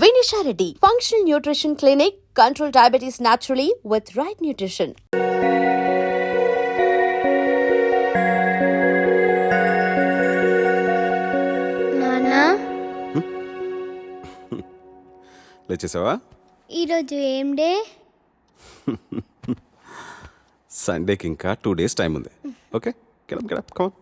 Vinisha Reddy, Functional Nutrition Clinic, control diabetes naturally with right nutrition. నానా లేచేసావా? ఈరోజు ఏం day? సండేకి ఇంకా 2 days టైం ఉంది. Okay, getup come.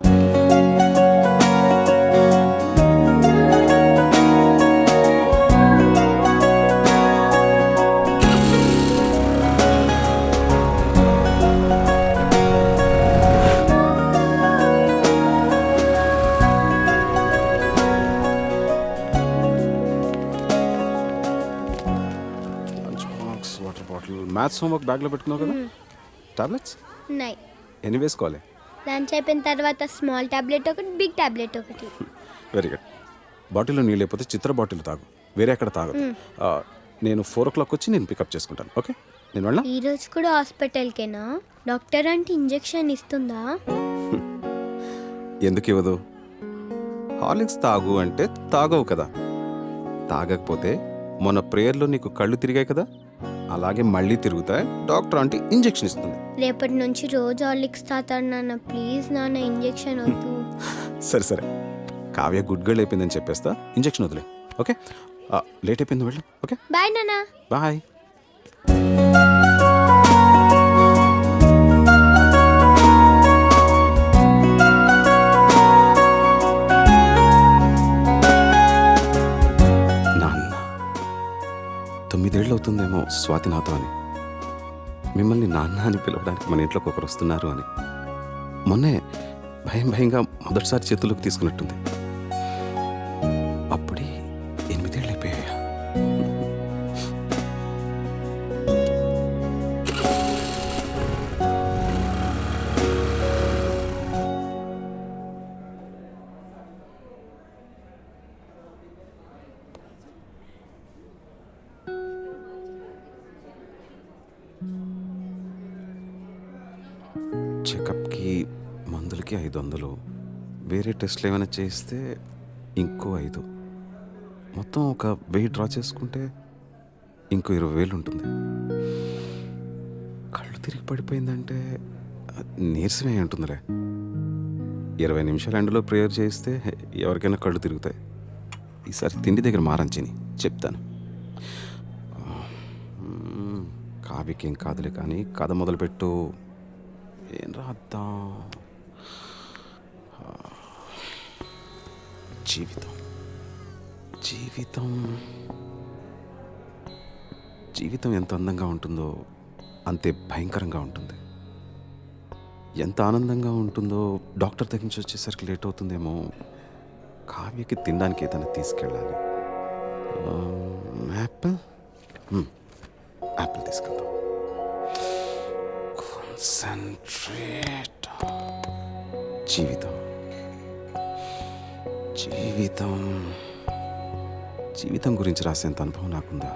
Lunch box, water bottle, maths homework బ్యాగ్లో పెట్టుకున్నావు కదా. టాబ్లెట్స్ ఉన్నాయి. ఎన్ని వేసుకోవాలి? లంచ్ అయిపోయిన తర్వాత స్మాల్ టాబ్లెట్ ఒకటి, బిగ్ టాబ్లెట్ ఒకటి. Very good. బాటిల్లో నీళ్ళు లేకపోతే చిత్ర బాటిల్ తాగు, వేరే ఎక్కడ తాగదు. నేను 4 o'clock వచ్చి నేను పికప్ చేసుకుంటాను. ఓకే, నేను వెళ్ళా. ఈరోజు కూడా హాస్పిటల్కేనా? డాక్టర్ అంటే ఇంజెక్షన్ ఇస్తుందా? ఎందుకు ఇవ్వదు? హార్లిక్స్ తాగు అంటే తాగవు కదా. తాగకపోతే మొన్న ప్రేయర్లో నీకు కళ్ళు తిరిగాయి కదా, అలాగే మళ్ళీ తిరుగుతాయి. డాక్టర్ అంటే ఇంజెక్షన్ ఇస్తుంది. రేపటి నుంచి రోజు హార్లిక్స్ తాతాడు నాన్న. ప్లీజ్ నాన్న, ఇంజెక్షన్ వద్దు. సరే సరే, కావ్య గుడ్ గర్ల్ అయిపోయిందని చెప్పేస్తా. ఇంజెక్షన్ వదిలే. ఓకే, లేట్ అయిపోయింది, వెళ్ళు. ఓకే బాయ్ నాన్న. బాయ్. నాన్న 9 ఏళ్ళు అవుతుందేమో స్వాతి నాతో అని. మిమ్మల్ని నాన్న అని పిలవడానికి మన ఇంట్లోకి ఒకరు వస్తున్నారు అని మొన్నే భయంగా మొదటిసారి చేతుల్లోకి తీసుకున్నట్టుంది. అప్పుడే 8 ఏళ్ళు అయిపోయాయా? చెకప్కి మందులకి 500, వేరే టెస్ట్లు ఏమైనా చేస్తే ఇంకో 5, మొత్తం ఒక 1000 డ్రా చేసుకుంటే ఇంకో 20,000 ఉంటుంది. కళ్ళు తిరిగి పడిపోయిందంటే నీరసమే ఉంటుందిరే. 20 నిమిషాలు ఎండలో ప్రేయర్ చేస్తే ఎవరికైనా కళ్ళు తిరుగుతాయి. ఈసారి తిండి దగ్గర మారంచిని చెప్తాను. కావ్యకేం కాదులే కానీ కథ మొదలుపెట్టు. ఏం రాద్దాం? జీవితం జీవితం జీవితం ఎంత అందంగా ఉంటుందో అంతే భయంకరంగా ఉంటుంది. ఎంత ఆనందంగా ఉంటుందో డాక్టర్ దగ్గర నుంచి వచ్చేసరికి లేట్ అవుతుందేమో. కావ్యకి తినడానికి ఏదైనా తీసుకెళ్ళాలి. యాపిల్ యాపిల్ తీసుకెళ్దాం. కాన్సంట్రేట్. జీవితం జీవితం జీవితం గురించి రాసేంత అనుభవం నాకుందా?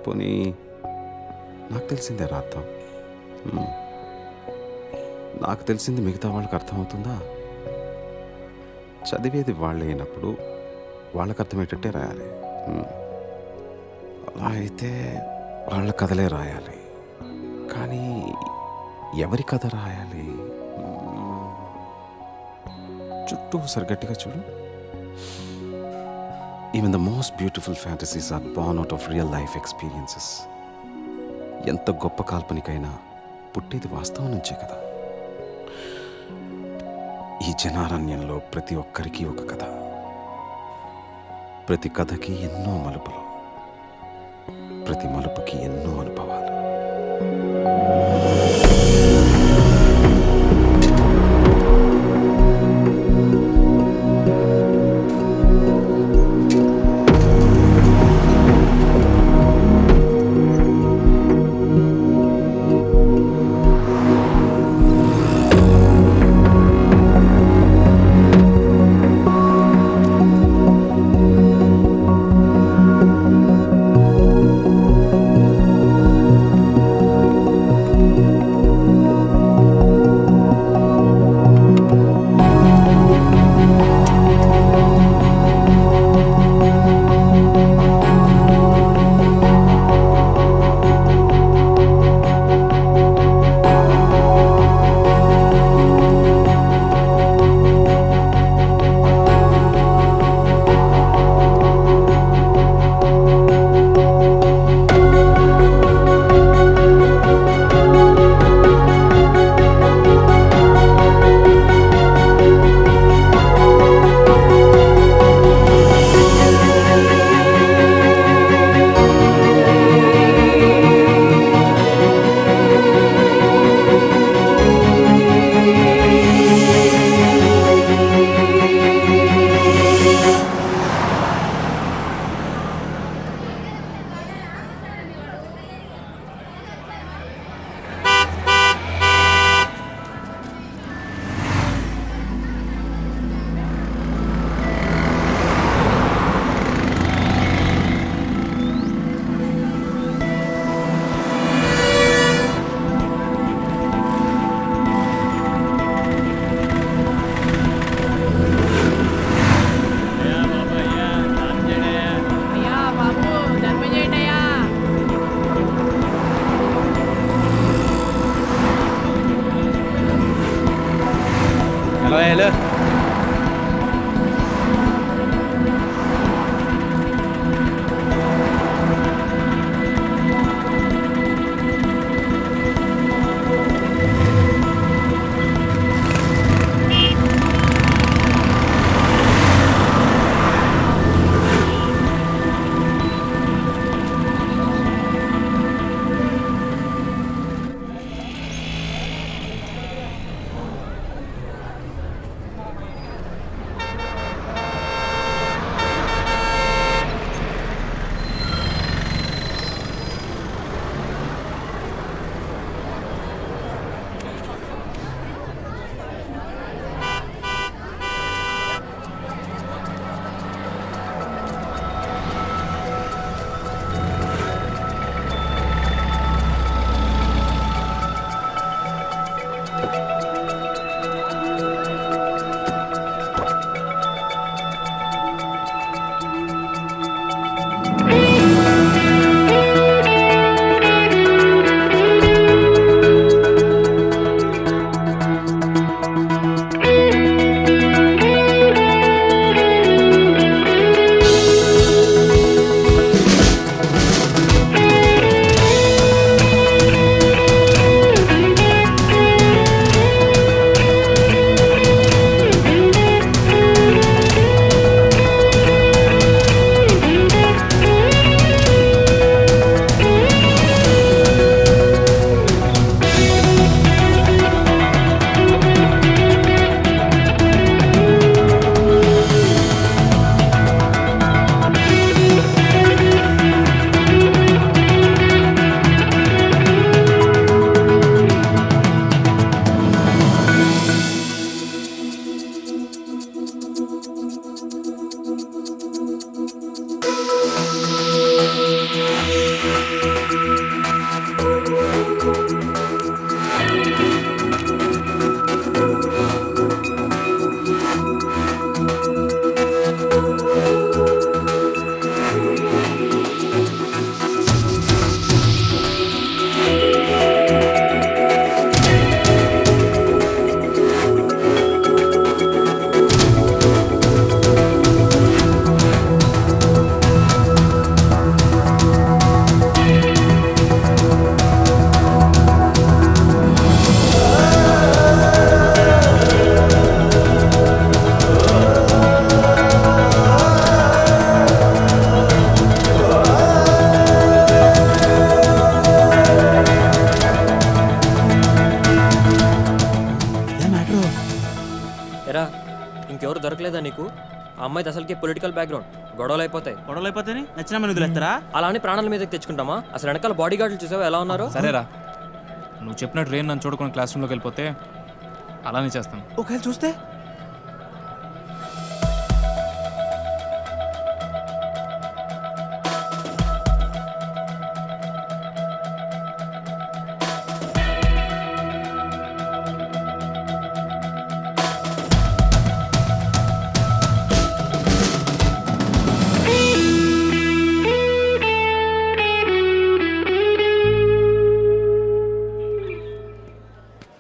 పోనీ నాకు తెలిసిందే రాద్దాం. నాకు తెలిసింది మిగతా వాళ్ళకి అర్థమవుతుందా? చదివేది వాళ్ళే అయినప్పుడు వాళ్ళకి అర్థమయ్యేటట్టే రాయాలి. అలా అయితే వాళ్ళ కథలే రాయాలి. కానీ ఎవరి కథ రాయాలి? చుట్టూ సరిగట్టిగా చూడు. Even the most beautiful fantasies are born out of real life experiences. ఎంత గొప్ప కాల్పనికైనా పుట్టేది వాస్తవం నుంచే కదా. ఈ జనారణ్యంలో ప్రతి ఒక్కరికి ఒక కథ, ప్రతి కథకి ఎన్నో మలుపులు, ప్రతి మలుపుకి ఎన్నో అనుభవాలు. అమ్మాయి అసలుకి పొలిటికల్ బ్యాక్గ్రౌండ్, గొడవలు అయిపోతాయి. గొడవలు అయిపోతే నచ్చిన మన వదిలేస్తారా? అలా అని ప్రాణాల మీదకి తెచ్చుకుంటామా? అసలు వెనకాల బాడీ గార్డులు చూసావా ఎలా ఉన్నారో? సరేరా, నువ్వు చెప్పినట్టు రేన్ నన్ను చూడకుండా క్లాస్ రూమ్లోకి వెళ్ళిపోతే అలానే చేస్తాను. ఒకవేళ చూస్తే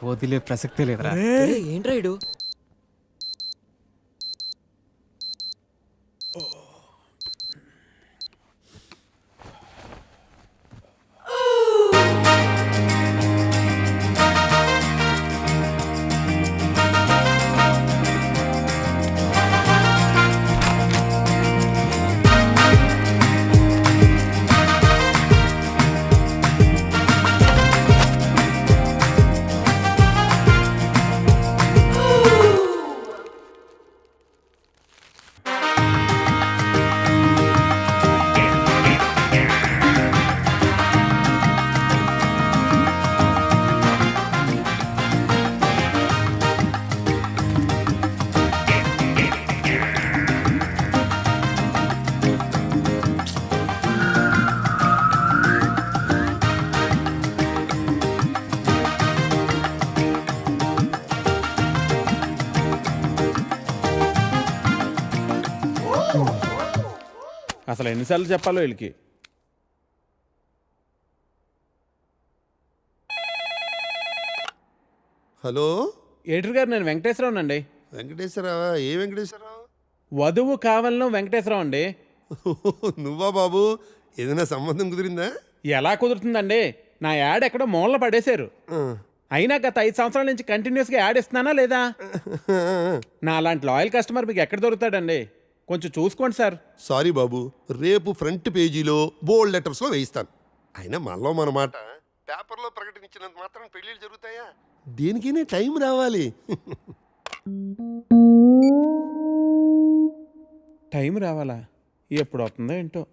వదిలే ప్రసక్తే లేదురా. ఏంట్రా ఇడు? అసలు ఎన్నిసార్లు చెప్పాలో వీళ్ళకి. హలో ఎడిటర్ గారు, నేను వెంకటేశ్వరరావు అండి. వెంకటేశ్వరరావా? ఏ వెంకటేశ్వరరావు? వధువు కావాలను వెంకటేశ్వరరావు అండి. నువ్వా బాబు? ఏదైనా సంబంధం కుదిరిందా? ఎలా కుదురుతుందండి? నా యాడ్ ఎక్కడో మూలన పడేశారు. అయినా గత 5 సంవత్సరాల నుంచి కంటిన్యూస్గా యాడ్ ఇస్తున్నానా లేదా? నా అలాంటి లాయల్ కస్టమర్ మీకు ఎక్కడ దొరుకుతాడండి? కొంచెం చూసుకోండి సార్. సారీ బాబు, రేపు ఫ్రంట్ పేజీలో బోల్డ్ లెటర్స్లో వేయిస్తాను. అయినా మనలో మన మాట పేపర్లో ప్రకటించినంత మాత్రం పెళ్ళిళ్ళు జరుగుతాయా? దేనికైనా టైం రావాలి. టైం రావాలా? ఎప్పుడు వస్తుందో ఏంటో.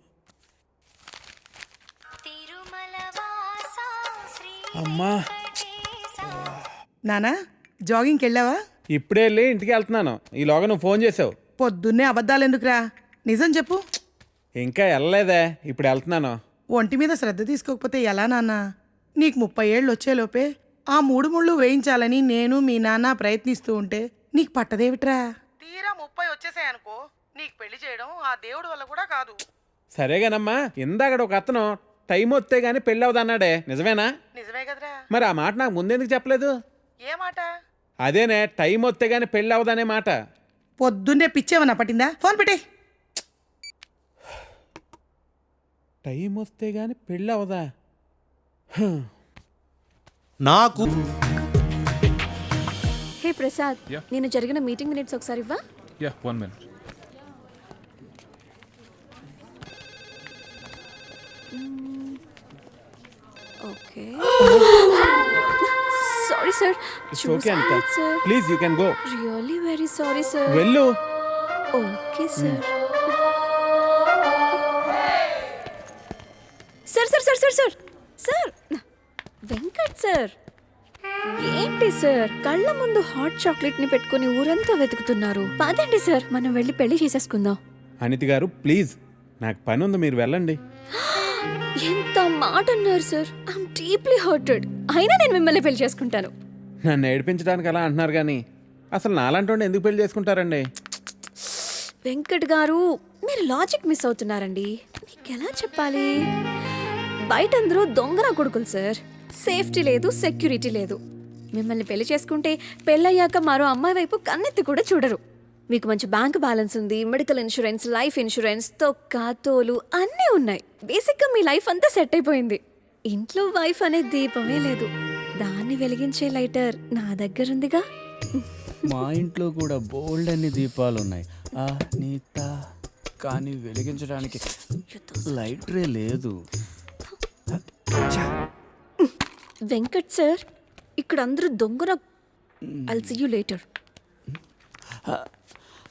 అమ్మా, నానా జాగింగ్కి వెళ్ళావా? ఇప్పుడే వెళ్ళి ఇంటికి వెళ్తున్నాను. ఈలోగా నువ్వు ఫోన్ చేసావు. పొద్దున్నే అబద్ధాలు ఎందుకురా, నిజం చెప్పు. ఇంకా వెళ్ళలేదే, ఇప్పుడు వెళ్తున్నాను. ఒంటి మీద శ్రద్ధ తీసుకోకపోతే ఎలా నాన్న? నీకు 30 ఏళ్ళు వచ్చేలోపే ఆ 3 ముళ్ళు వేయించాలని నేను మీ నాన్న ప్రయత్నిస్తూ ఉంటే నీకు పట్టదేవిట్రా? తీరా 30 వచ్చేసాయనుకో, నీకు పెళ్లి చేయడం ఆ దేవుడి వల్ల కూడా కాదు. సరేగానమ్మా, ఇందాక ఒక అతను టైం వస్తే గానీ పెళ్ళి అవదన్నాడే, నిజమేనా? నిజమే కదరా. మరి ఆ మాట నాకు ముందెందుకు చెప్పలేదు? ఏ మాట? అదేనే, టైం వస్తే గానీ పెళ్ళి అవదనే మాట. పొద్దున్నే పిచ్చేమన్నా పట్టిందా? ఫోన్ పెట్టే. టైం వస్తే గానీ పెళ్ళి అవదా? నాకు హే ప్రసాద్, Yeah. నేను జరిగిన మీటింగ్ మినిట్స్ ఒకసారి ఇవ్వా? Yeah, 1 minute. Okay. Sorry sir. It's okay, Anita. Please, you can go. Really very sorry sir. వెళ్ళు. Okay sir. Sir sir sir sir sir sir Venkat sir, ఏంటి సార్ కళ్ళ ముందు హాట్ చాక్లెట్ ని పెట్టుకుని ఊరంతా వెతుకుతున్నారు? పదండి సార్, మనం వెళ్ళి పెళ్లి చేసేసుకుందాం. అనితి గారు, ప్లీజ్, నాకు పని ఉంది, మీరు వెళ్ళండి. ఎంత మాట అన్నారు సార్. I'm deeply hurted. అయినా నేను మిమ్మల్ని పెళ్లి చేసుకుంటాను. నన్ను ఏడిపించడానికి అలా అంటున్నారు కానీ అసలు నాలాంటి వాడిని ఎందుకు పెళ్లి చేసుకుంటారండి? వెంకట్ గారు, మీరు లాజిక్ మిస్ అవుతున్నారండి. మీకు ఎలా చెప్పాలి? బయట అందరూ దొంగన కొడుకులు సార్. సేఫ్టీ లేదు, సెక్యూరిటీ లేదు. మిమ్మల్ని పెళ్లి చేసుకుంటే పెళ్ళయ్యాక మరో అమ్మాయి వైపు కన్నెత్తి కూడా చూడరు. మీకు మంచి బ్యాంక్ బ్యాలెన్స్ ఉంది, మెడికల్ ఇన్సూరెన్స్, లైఫ్ ఇన్సూరెన్స్, తొక్క తోలు అన్నీ ఉన్నాయి. బేసిక్గా మీ లైఫ్ అంతా సెట్ అయిపోయింది. ఇంట్లో వైఫ్ అనే దీపమే లేదు. దాన్ని వెలిగించే లైటర్ నా దగ్గర ఉందిగా. మా ఇంట్లో కూడా బోల్డ్ అన్ని దీపాలు ఉన్నాయి నీత, కానీ వెలిగించడానికి లైటరే లేదు. వెంకట్ సార్, ఇక్కడ అందరూ దొంగన. I'll see you later.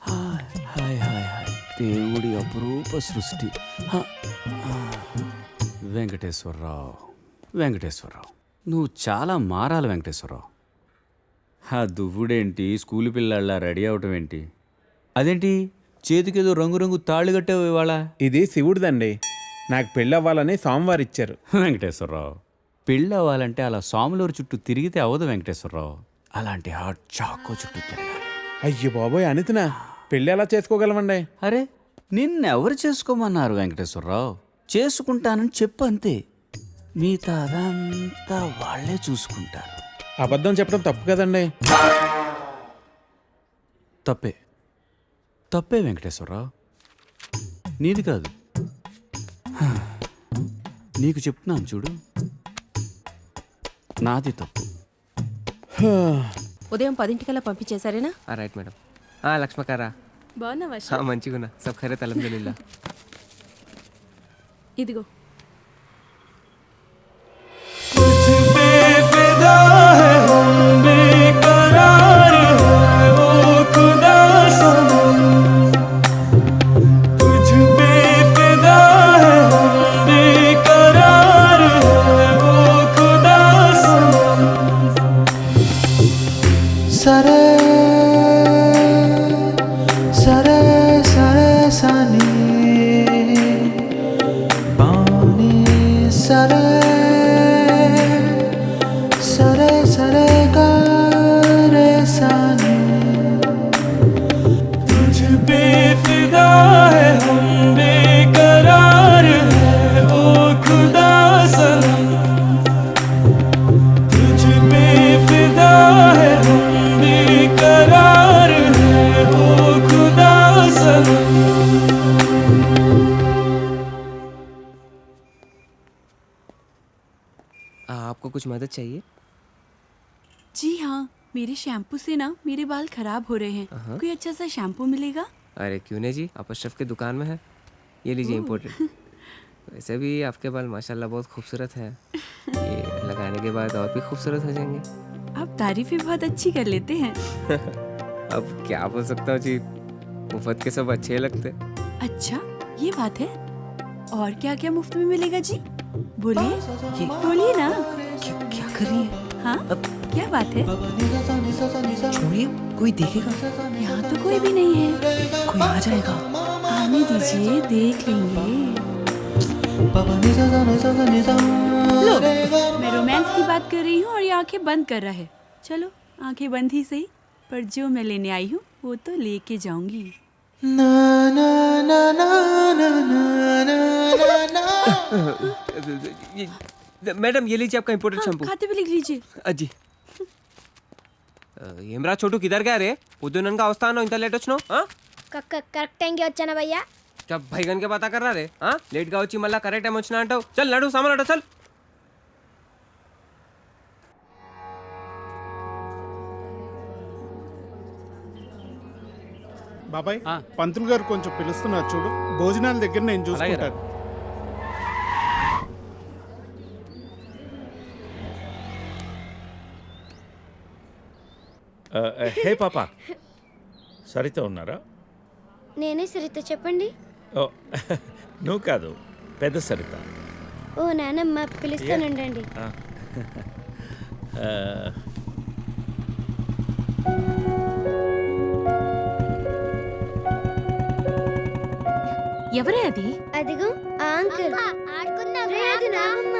Hi hi hi. దేవుడి అపురూప సృష్టి. హ, ఆ, వెంకటేశ్వరరావు, వెంకటేశ్వరరావు, నువ్వు చాలా మారాలి వెంకటేశ్వరరావు. ఆ దువ్వుడేంటి, స్కూల్ పిల్లల్లా రెడీ అవటం ఏంటి? అదేంటి చేతికేదో రంగురంగు తాళ్ళు కట్టావు ఇవాళ? ఇది శివుడిదండి. నాకు పెళ్ళి అవ్వాలని స్వామివారు ఇచ్చారు. వెంకటేశ్వరరావు, పెళ్ళి అవ్వాలంటే అలా సాములూరు చుట్టూ తిరిగితే అవ్వదు వెంకటేశ్వరరావు. అలాంటి హాట్ చాకో చుట్టూ తిరగాలి. అయ్యో బాబోయ్ అనితనా, పెళ్ళి ఎలా చేసుకోగలమండి? అరే నిన్నెవరు చేసుకోమన్నారు వెంకటేశ్వరరావు? చేసుకుంటానని చెప్పు అంతే, మిగతా అదంతా వాళ్ళే చూసుకుంటారు. అబద్ధం చెప్పడం తప్పు కదండి. తప్పే, తప్పే వెంకటేశ్వరరావు, నీది కాదు. హ, నీకు చెప్తున్నాను చూడు, నాది తప్పు. ఉదయం 10 పంపించేశారేనా? Right madam. లక్ష్మకారా బాగున్నావా? మంచిగున్నా, సబ్ ఖైరత్ అల్హమ్దులిల్లా. ఇదిగో సరే సరే సరే సని పాని సరే సరే సరే గరే సని तुझ पे फिदा है हम बेकरार है ओ खुदा सनम तुझ पे फिदा है हम बेकरार है ओ खुदा सनम. आपको कुछ मदद चाहिए? जी हाँ, मेरे शैम्पू से ना मेरे बाल खराब हो रहे हैं. कोई अच्छा सा शैम्पू मिलेगा? अरे क्यों नहीं जी, आप अशरफ की दुकान में है, ये लीजिए इम्पोर्टेड. वैसे भी आपके बाल माशाल्लाह बहुत खूबसूरत है, ये लगाने के बाद और भी खूबसूरत हो जाएंगे. आप तारीफें बहुत अच्छी कर लेते हैं. अब क्या बोल सकता हूँ जी, मुफ्त के सब अच्छे लगते. अच्छा ये बात है. और क्या क्या मुफ्त में मिलेगा जी? बोलिए बोलिए ना. क्या कर रही है? हाँ क्या बात है? छोड़िए, कोई देखेगा. यहाँ तो कोई भी नहीं है. कोई आ जाएगा. आने दीजिए, देख लेंगे. लो, मैं रोमांस की बात कर रही हूँ और ये आंखें बंद कर रहा है. चलो आंखें बंद ही सही, पर जो मैं लेने आई हूँ वो तो लेके जाऊंगी. ना ना ना ना ना ना ना ना. मैडम ये लीजिए आपका इम्पोर्टेड शैम्पू. खाते भी लिख लीजिए. అజ్జి ఏమ్రా చోటు కిదర్ గా రే పొద్దుననగా వస్తాను ఇంత లేట్ వచ్చినావు కరెక్ట్ టైంకి వచ్చానా భయ్యా? భైగన్ కే బాతా కర్ రా రే లేట్ గా వచ్చి మళ్ళా కరెక్ట్ టైం వచ్చినా అంటావు చల్ నడు సామాన్ అట చల్ బాబాయ్ పంతులు గారు కొంచెం పిలుస్తున్నారు చూడు, భోజనాల దగ్గర నేను చూసుకుంటాను. హే పాప, సరిత ఉన్నారా? నేనే సరిత, చెప్పండి. ఓ నువ్వు కాదు, పెద్ద సరిత. ఓ నానమ్మ, పిలుస్తానండి. ఎవరే అది? అదిగో ఆ అంకుల్. ఆడుకుందాం. అది నానమ్మ.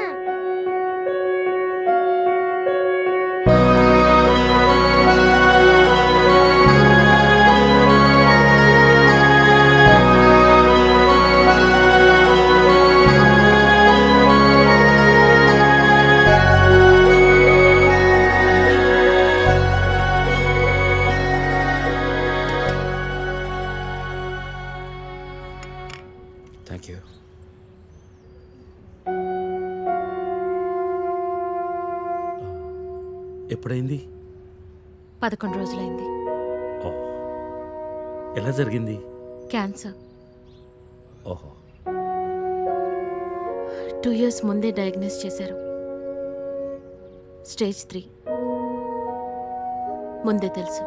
Thank you. ఎప్పుడైంది? 11 రోజులైంది. ఓ, ఎలా జరిగింది? క్యాన్సర్. ఓహో. 2 years ముందే డయాగ్నోస్ చేశారు. స్టేజ్ 3. ముందే తెలుసు.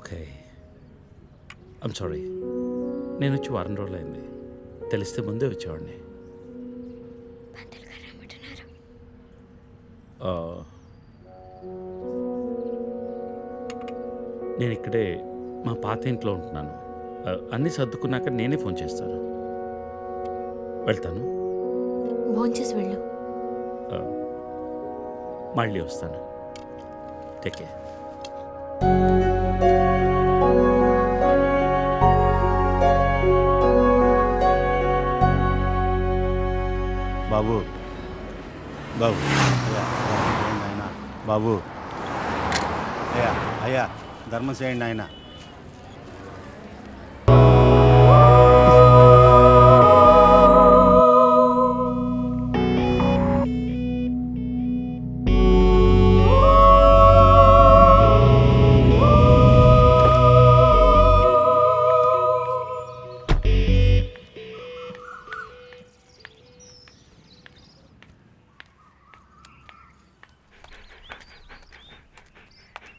ఓకే. ఐమ్ సారీ, నేను వచ్చి వారం రోజులైంది. తెలిస్తే ముందే వచ్చేవాడిని. నేను ఇక్కడే మా పాత ఇంట్లో ఉంటున్నాను. అన్నీ సర్దుకున్నాక నేనే ఫోన్ చేస్తాను. వెళ్తాను. భోంచేసి వెళ్ళు. మళ్ళీ వస్తాను. Take care. బాబు బాబు ఆయన బాబు అయ్యా అయ్యా ధర్మం చేయండి ఆయన.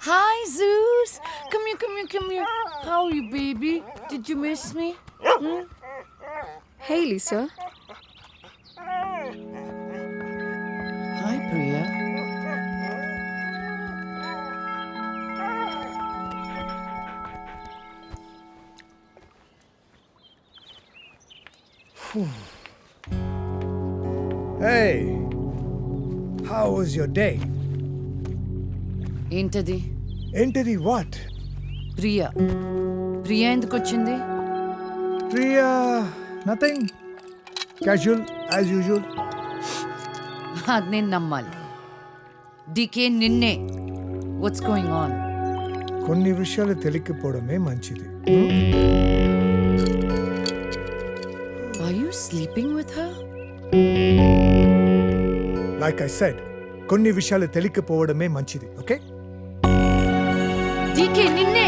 Hi, Zeus. Come here, come here, come here. How are you, baby? Did you miss me? Hey, Lisa. Hi, Priya. Hey, how was your day? ఏంటది? ఏంటిది? What? ప్రియా. ప్రియా ఎందుకు వచ్చింది? Priya, nothing. Casual as usual. అది నేను నమ్మాలి. Decay నిన్నే. What's going on? కొన్ని విషయాలు తెలియకపోవడమే మంచిది. Are you sleeping with her? Like I said, కొన్ని విషయాలు తెలియకపోవడమే మంచిది. ఓకే? డికే నిన్నే.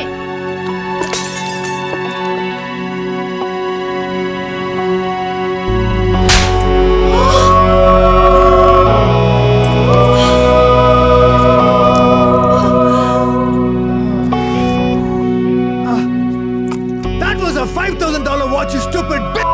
That was a $5,000 watch, you stupid bitch!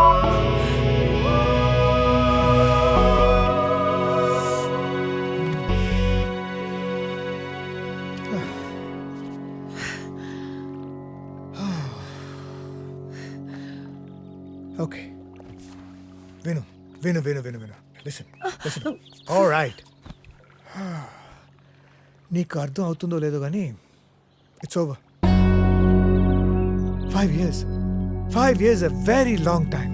Okay. Vinu. Listen. All right. నీకు అర్థం అవుతుందో లేదో కానీ it's over. 5 years. 5 years a very long time.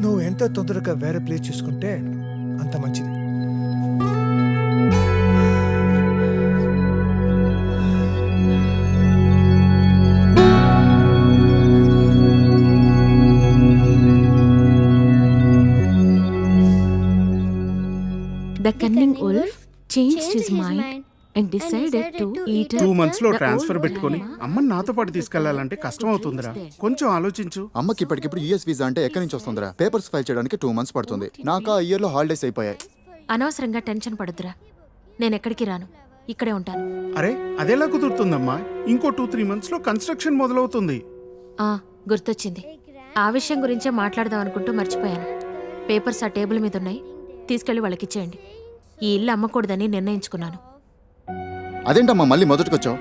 నువ్వు ఎంత తొందరగా వేరే ప్లేస్ చూసుకుంటే అంత మంచిది. The cunning wolf changed his mind and decided to eat 2 months లో ట్రాన్స్ఫర్ పెట్టుకొని అమ్మని నాతో పాటు తీసుకెళ్లాలంటే కష్టం అవుతుందిరా. కొంచెం ఆలోచించు. అమ్మకి ఇప్పటికిప్పుడు యూఎస్ వీసా అంటే ఎక్కడి నుంచి వస్తుందిరా? పేపర్స్ ఫైల్ చేయడానికి 2 months పడుతుంది. నాకు ఆ ఇయర్లో హాలిడేస్ అయిపోయాయి. అనవసరంగా టెన్షన్ పడుతురా. నేను ఎక్కడికి రాను, ఇక్కడే ఉంటాను. అరే అదెలా కుదురుతుందమ్మా? ఇంకో 2-3 months లో కన్స్ట్రక్షన్ మొదలవుతుంది. గుర్తొచ్చింది. ఆ విషయం గురించే మాట్లాడదాం అనుకుంటూ మర్చిపోయాను. పేపర్స్ ఆ టేబుల్ మీద ఉన్నాయి, తీసుకెళ్లి వాళ్ళకి ఇచ్చేయండి. ఈ ఇల్లు అమ్మకూడదని నిర్ణయించుకున్నాను. అదేంటమ్మా మళ్ళీ మొదటికొచ్చావు?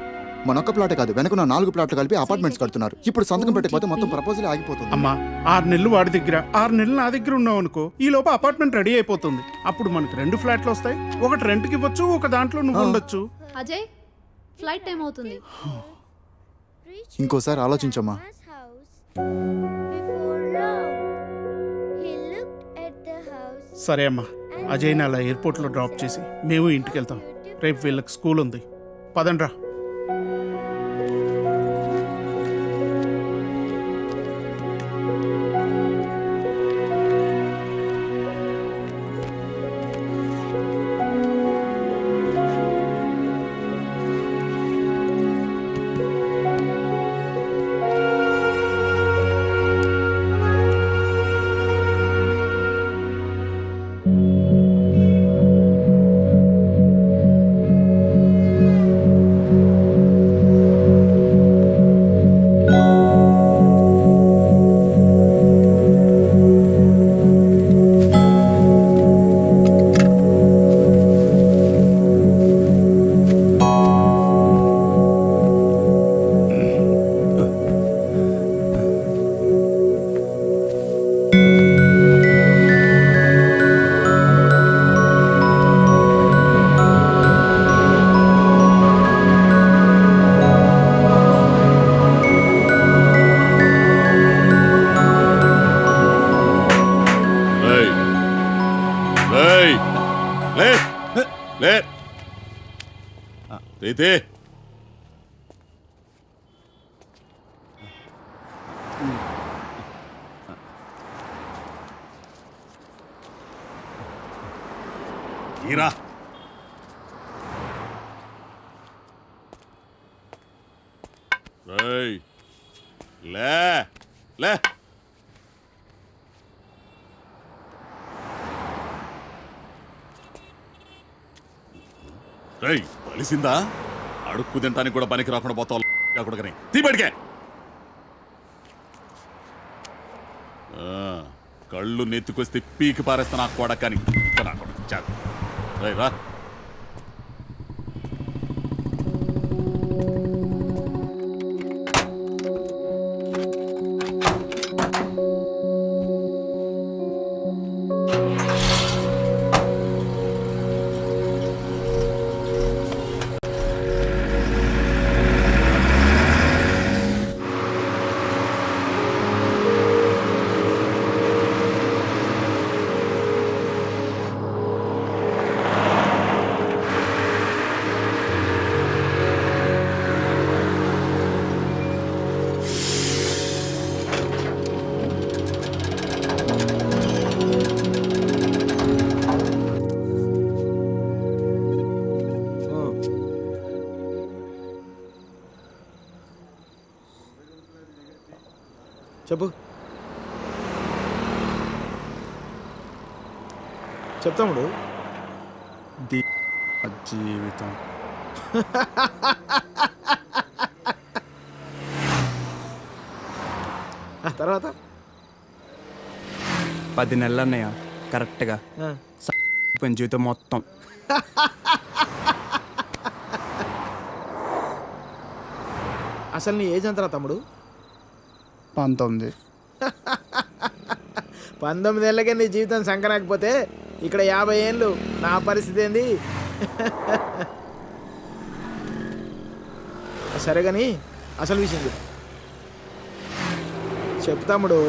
మనొక్క ప్లాటే కాదు, వెనకున్న 4 ప్లాట్లు కలిపి అపార్ట్మెంట్స్ కడుతున్నారు. ఇప్పుడు సంతకం పెట్టకపోతే మొత్తం ప్రపోజల్ ఆగిపోతుంది. అమ్మా 6 నెలలు వాడి దగ్గర, 6 నెలలు నా దగ్గర ఉన్నావు అనుకో, ఈ లోపు అపార్ట్మెంట్ రెడీ అయిపోతుంది. అప్పుడు మనకి 2 ఫ్లాట్లు వస్తాయి. ఒకటి రెంట్కి ఇవ్వచ్చు, ఒక దాంట్లో నువ్వు ఉండొచ్చు. అజయ్, ఫ్లైట్ టైం అవుతుంది. ఇంకోసారి ఆలోచించమ్మా. సరే అమ్మా, అజయ్ని అలా ఎయిర్పోర్ట్లో డ్రాప్ చేసి మేము ఇంటికి వెళ్తాం. రేపు వీళ్ళకి స్కూల్ ఉంది. పదండ్రా. లే తీతే ఈరా రేయ్ లే లే రేయ్ కలిసిందా అడుక్కు తింటానికి కూడా పనికి రాకుండా పోతావు కొడుకని తీ బడికే కళ్ళు నెత్తుకొస్తే పీకి పారేస్తా నాకు కూడా కానీ రా చెప్పు చెప్తాముడు జీవితం తర్వాత 10 నెలలు అన్నయ్య కరెక్ట్గా జీవితం మొత్తం. అసలు నీ ఏజ్ ఎంతరా తమ్ముడు? 19. 19 ఏళ్ళకే నీ జీవితం సంకరాకపోతే ఇక్కడ 50 ఏళ్ళు నా పరిస్థితి ఏంది? సరే కానీ అసలు విషయం చెప్పు తమ్ముడు.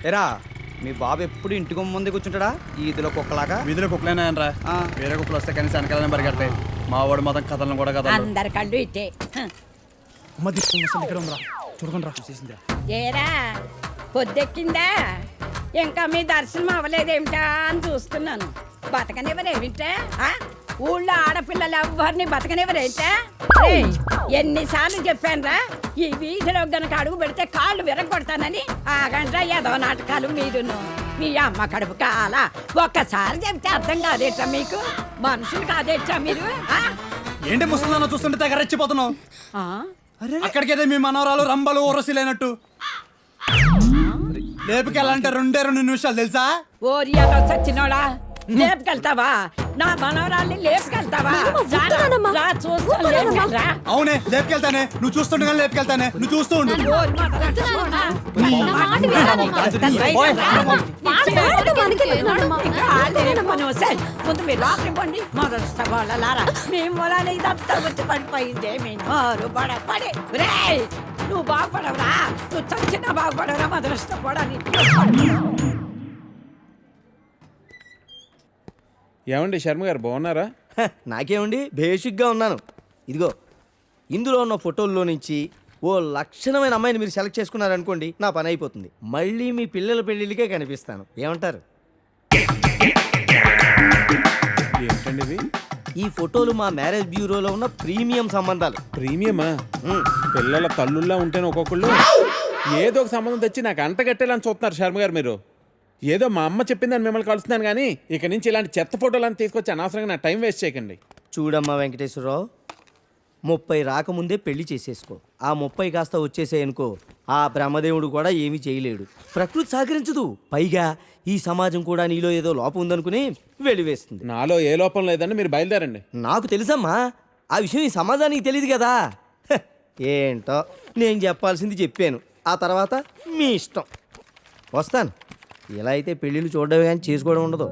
ఎరా మీ బాబు ఎప్పుడు ఇంటికి ముందే కూర్చుంటాడా? ఈదిలో కుక్కలాగా. వీధిలో కుక్కలేనా రా, వేరే కుక్కలు వస్తే కనీసం వెనకాలనే పరిగెడతాయి. మా వాడు మాత్రం కథలను కూడా కదా అందరి కళ్ళు ఇట్టే. చూడకుండా రా చూసేసిందా? ఏరా పొద్దెక్కిందా? ఇంకా మీ దర్శనం అవ్వలేదేమిటా అని చూస్తున్నాను. బతకనివ్వరేమిటా? ఊళ్ళో ఆడపిల్లలు ఎవరిని బతకనివ్వరేంటా? ఎన్నిసార్లు చెప్పానురా, ఈ వీధిలో గనక అడుగు పెడితే కాళ్ళు విరగొడతానని. ఆగండ్రా ఏదో నాటకాలు మీరును. మీ అమ్మ కడుపు కాల ఒక్కసారి చెప్తే అర్థం కాదేట్రా మీకు? మనుషులు కాదేట్రా మీరు? ఏంటి ముసలిదాన్ని చూస్తుంటే తెగ రెచ్చిపోతున్నావు? అక్కడికైతే మీ మనవరాలు రంబలు ఊరసిలేనట్టు లేపుకెళ్ళాలంటే 2 నిమిషాలు తెలుసా? ఓరియాతో చచ్చినోడా, లేపుకెళ్తావా? నా మనవరాల్ని లేపుకెళ్తావా? అవునే లేపుకెళ్తానే, నువ్వు చూస్తుండగా లేపుకెళ్తానే, నువ్వు చూస్తూ ఉండు. ముందు మీరు లోపలి పండి మొదలుస్తా వాళ్ళలారా. మీ మూలాన ఇదంతా వచ్చి పడిపోయిందే. మీ నోరు పడి నువ్వు బాగుపడవురా, నువ్వు చచ్చినా బాగుపడవురా. మొదలుస్తా పడాలి. ఏమండి శర్మ గారు బాగున్నారా? నాకేమండి బేసిక్గా ఉన్నాను. ఇదిగో ఇందులో ఉన్న ఫోటోల్లో నుంచి ఓ లక్షణమైన అమ్మాయిని మీరు సెలెక్ట్ చేసుకున్నారనుకోండి, నా పని అయిపోతుంది. మళ్ళీ మీ పిల్లల పెళ్ళిళ్ళకే కనిపిస్తాను. ఏమంటారు? ఏంటండి ఇది? ఈ ఫోటోలు మా మ్యారేజ్ బ్యూరోలో ఉన్న ప్రీమియం సంబంధాలు. ప్రీమియమా? పిల్లల తల్లుల్లా ఉంటేనే ఒక్కొక్కళ్ళు ఏదో ఒక సంబంధం తెచ్చి నాకు అంటగట్టేలని చూస్తున్నారు శర్మ గారు మీరు. ఏదో మా అమ్మ చెప్పిందని మిమ్మల్ని కలుస్తున్నాను కానీ ఇక నుంచి ఇలాంటి చెత్త ఫోటోలను తీసుకొచ్చి అనవసరంగా నా టైం వేస్ట్ చేయకండి. చూడమ్మా వెంకటేశ్వరరావు, 30 రాకముందే పెళ్లి చేసేసుకో. ఆ 30 కాస్త వచ్చేసాయనుకో, ఆ బ్రహ్మదేవుడు కూడా ఏమీ చేయలేడు. ప్రకృతి సహకరించదు. పైగా ఈ సమాజం కూడా నీలో ఏదో లోపం ఉందనుకుని వెలివేస్తుంది. నాలో ఏ లోపం లేదని మీరు బయలుదేరండి. నాకు తెలుసమ్మా, ఆ విషయం ఈ సమాజానికి తెలియదు కదా. హ, ఏంటో నేను చెప్పాల్సింది చెప్పాను. ఆ తర్వాత మీ ఇష్టం. వస్తాను. ఇలా అయితే పెళ్ళిళ్ళు చూడడం కానీ చేసుకోవడం ఉండదు.